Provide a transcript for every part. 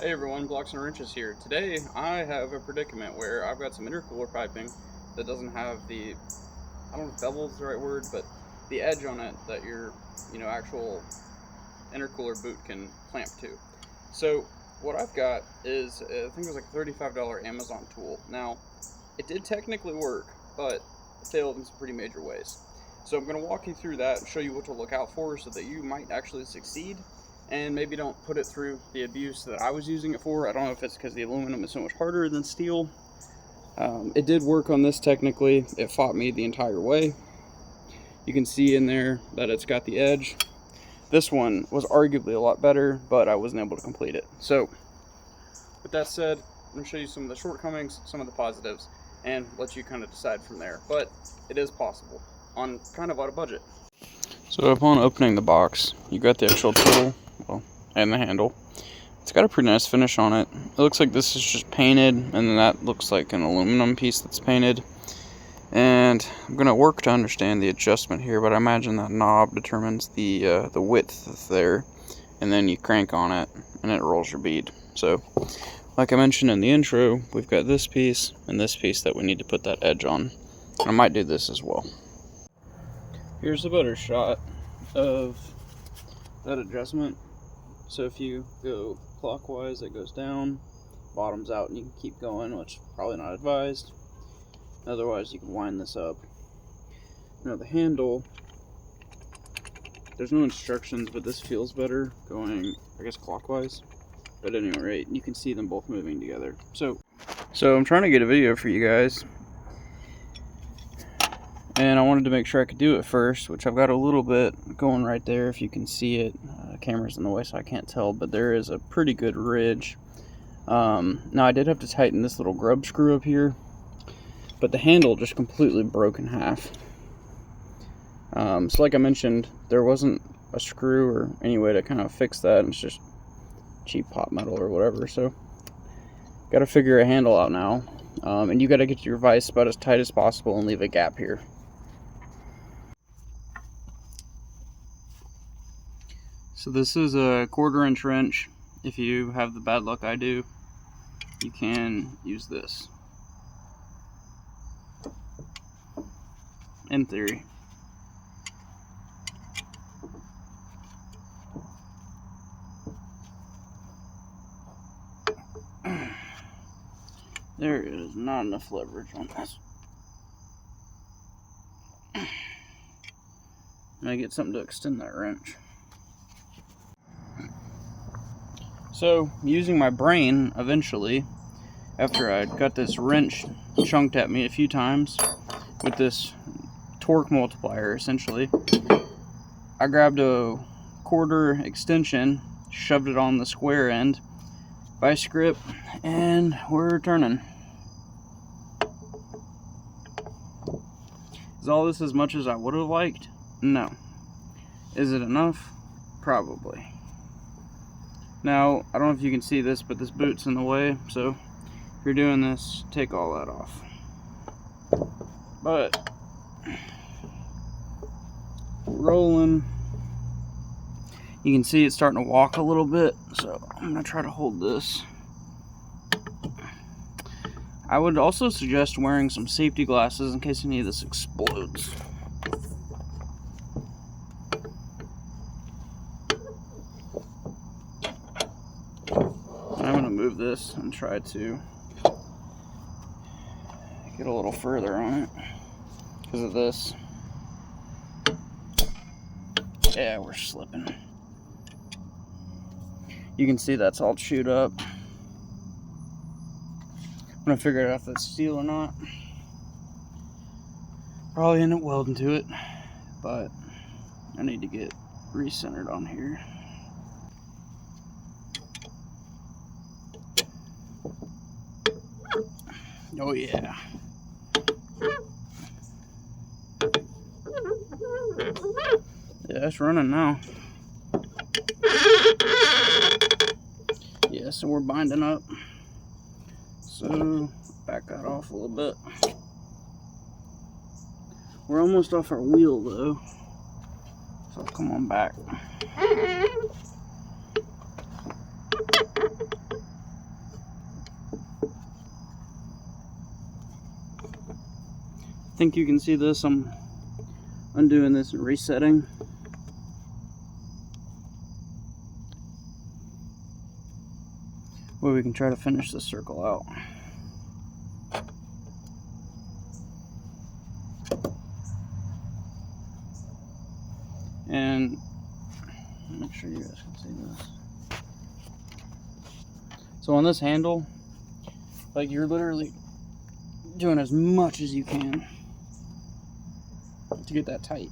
Hey everyone, Blocks and Wrenches here. Today I have a predicament where I've got some intercooler piping that doesn't have the, I don't know if bevel is the right word, but the edge on it that your, actual intercooler boot can clamp to. So what I've got is, I think it was like a $35 Amazon tool. Now, it did technically work, but it failed in some pretty major ways. So I'm going to walk you through that and show you what to look out for so that you might actually succeed and maybe don't put it through the abuse that I was using it for. I don't know if it's because the aluminum is so much harder than steel. It did work on this technically. It fought me the entire way. You can see in there that it's got the edge. This one was arguably a lot better, but I wasn't able to complete it. So with that said, I'm going to show you some of the shortcomings, some of the positives, and let you kind of decide from there. But it is possible on kind of out of budget. So upon opening the box, you got the actual tool, and the handle. It's got a pretty nice finish on it. It looks like this is just painted, and then that looks like an aluminum piece that's painted. And I'm gonna work to understand the adjustment here, but I imagine that knob determines the width there, and then you crank on it, and it rolls your bead. So, like I mentioned in the intro, we've got this piece and this piece that we need to put that edge on. I might do this as well. Here's a better shot of that adjustment. So if you go clockwise, it goes down, bottoms out, and you can keep going, which is probably not advised. Otherwise, you can wind this up. Now the handle, there's no instructions, but this feels better going, I guess, clockwise. But at any rate, you can see them both moving together. So I'm trying to get a video for you guys, and I wanted to make sure I could do it first, which I've got a little bit going right there if you can see it. The camera's in the way so I can't tell, but there is a pretty good ridge. Now I did have to tighten this little grub screw up here, but the handle just completely broke in half. So like I mentioned, there wasn't a screw or any way to kind of fix that. It's just cheap pot metal or whatever, so got to figure a handle out now. And you got to get your vise about as tight as possible and leave a gap here. So this is a 1/4-inch wrench. If you have the bad luck I do, you can use this. In theory. There is not enough leverage on this. I get something to extend that wrench. So, using my brain, eventually, after I got this wrench chunked at me a few times with this torque multiplier, essentially, I grabbed a 1/4 extension, shoved it on the square end, vice grip, and we're turning. Is all this as much as I would have liked? No. Is it enough? Probably. Now, I don't know if you can see this, but this boot's in the way, so if you're doing this, take all that off. But rolling, you can see it's starting to walk a little bit, so I'm gonna try to hold this. I would also suggest wearing some safety glasses in case any of this explodes. I'm gonna move this and try to get a little further on it because of this. Yeah, we're slipping. You can see that's all chewed up. I'm gonna figure out if that's steel or not. Probably end up welding to it, but I need to get recentered on here. Oh yeah. Yeah, it's running now. Yeah, so we're binding up. So, back that off a little bit. We're almost off our wheel though. So come on back. think you can see this. I'm undoing this and resetting. Well, we can try to finish this circle out. And make sure you guys can see this. So on this handle, like, you're literally doing as much as you can to get that tight.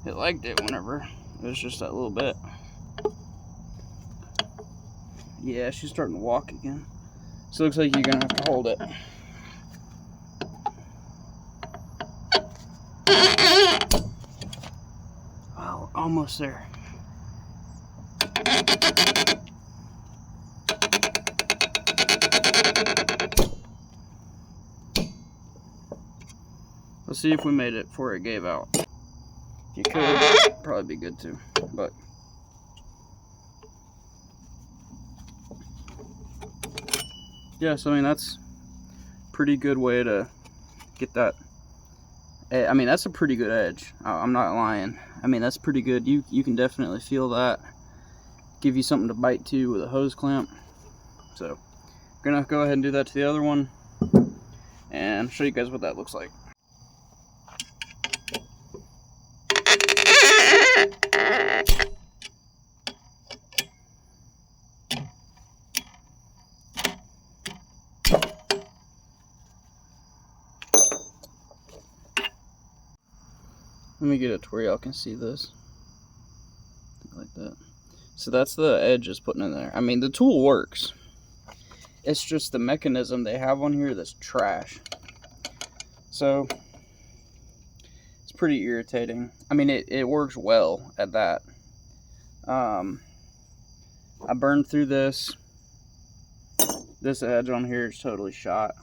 It liked it whenever it was just that little bit. Yeah, she's starting to walk again. So it looks like you're gonna have to hold it. Wow, almost there. Let's see if we made it before it gave out. If you could, probably be good too. But yeah, so I mean, that's a pretty good way to get that. I mean, that's a pretty good edge. I'm not lying. I mean, that's pretty good. You can definitely feel that. Give you something to bite to with a hose clamp. So I'm gonna go ahead and do that to the other one and show you guys what that looks like. Let me get it to where y'all can see this. Like that. So that's the edge is putting in there. I mean, the tool works. It's just the mechanism they have on here that's trash. So it's pretty irritating. I mean, it works well at that. I burned through this. This edge on here is totally shot.